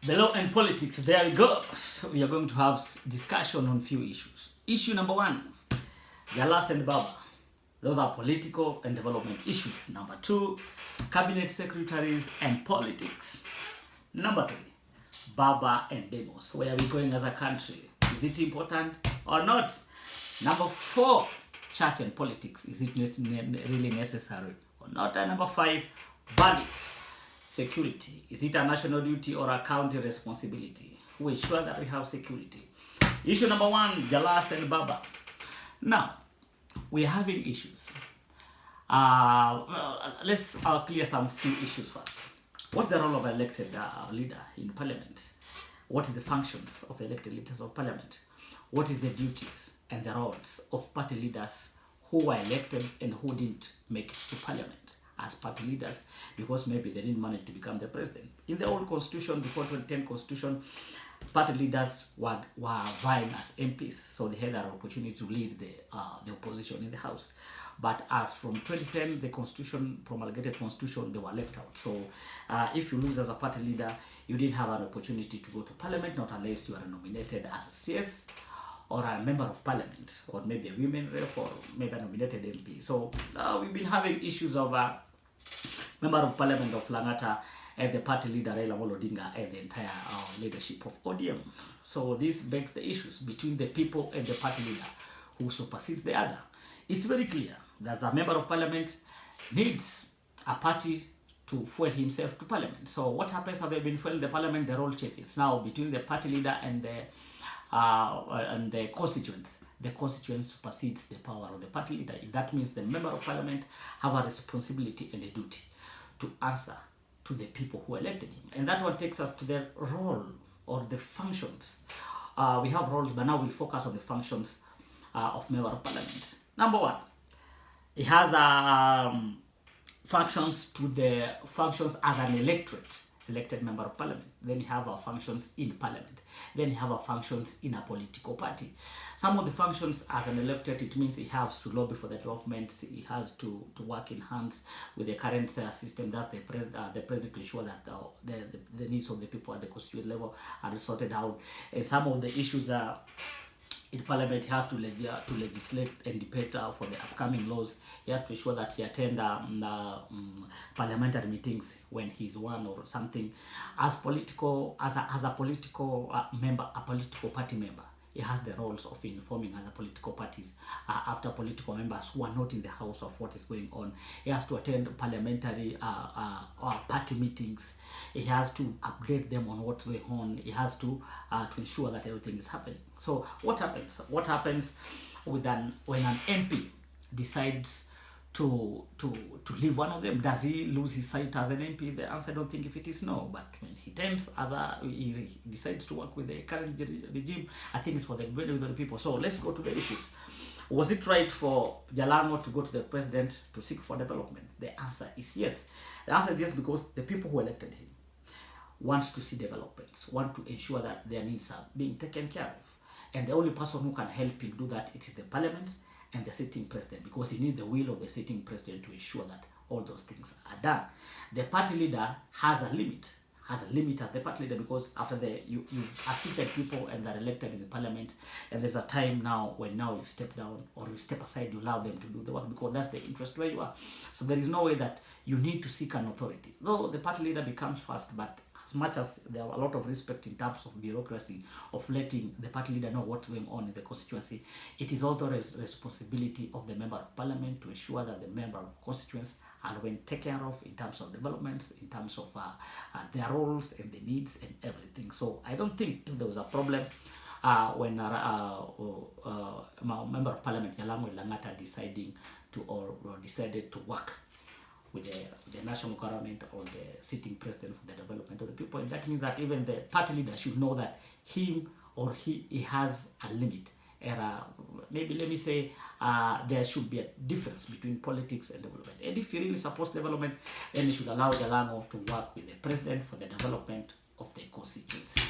The law and politics, there we go. We are going to have discussion on few issues. Issue number one, Jalas and Baba. Those are political and development issues. Number two, cabinet secretaries and politics. Number three, Baba and Demos. Where are we going as a country? Is it important or not? Number four, church and politics. Is it really necessary or not? And number five, bandits. Security. Is it a national duty or a county responsibility? We ensure that we have security. Issue number one, Jalas and Baba. Now, we are having issues. Let's clear some few issues first. What's the role of elected leader in parliament? What is the functions of the elected leaders of parliament? What is the duties and the roles of party leaders who were elected and who didn't make it to parliament as party leaders because maybe they didn't manage to become the president? In the old constitution, before 2010 constitution, party leaders were vying as MPs, so they had an opportunity to lead the opposition in the house. But as from 2010, the constitution, promulgated constitution, they were left out. So if you lose as a party leader, you didn't have an opportunity to go to parliament, not unless you are nominated as a CS or a member of parliament, or maybe a women rep, or maybe a nominated MP. So we've been having issues of member of parliament of Langata and the party leader Raila Odinga and the entire leadership of ODM. So this begs the issues between the people and the party leader who supersedes the other. It's very clear that a member of parliament needs a party to fuel himself to parliament. So what happens after they've been fueling the parliament? The role changes now between the party leader and the constituents. The constituent supersedes the power of the party leader. That means the member of parliament have a responsibility and a duty to answer to the people who elected him. And that one takes us to the role or the functions. We have roles, but now we'll focus on the functions of member of parliament. Number one, it has functions as an elected member of parliament. Then you have our functions in parliament. Then you have our functions in a political party. Some of the functions as an elected, it means he has to lobby for the government. He has to work in hands with the current system. That's the president to ensure that the needs of the people at the constituent level are sorted out. And some of the issues are in parliament. He has to legislate and debate for the upcoming laws. He has to ensure that he attend parliamentary meetings when he's one or something. As a political member, a political party member, he has the roles of informing other political parties after political members who are not in the house of what is going on. He has to attend parliamentary party meetings. He has to update them on what's going on. He has to ensure that everything is happening. So what happens? What happens when an MP decides to leave one of them? Does he lose his sight as an MP? The answer, I don't think if it is no. But when he he decides to work with the current regime, I think it's for the benefit of the people. So let's go to the issues. Was it right for JALANG'O to go to the president to seek for development? The answer is yes. The answer is yes, because the people who elected him want to see developments, want to ensure that their needs are being taken care of. And the only person who can help him do that, it is the parliament and the sitting president, because he needs the will of the sitting president to ensure that all those things are done. The party leader has a limit as the party leader, because after you assisted people and they're elected in the parliament, and there's a time now when you step down or you step aside, you allow them to do the work, because that's the interest where you are. So there is no way that you need to seek an authority. Though the party leader becomes first, but as much as there are a lot of respect in terms of bureaucracy, of letting the party leader know what's going on in the constituency, it is also a responsibility of the member of parliament to ensure that the member of constituents are being taken care of in terms of developments, in terms of their roles and the needs and everything. So I don't think if there was a problem when a member of parliament, JALANG'O Langata, decided to work with the national government or the sitting president for the development of the people. And that means that even the party leader should know that him or he has a limit. Maybe let me say there should be a difference between politics and development. And if he really supports development, then he should allow JALANG'O to work with the president for the development of the constituency.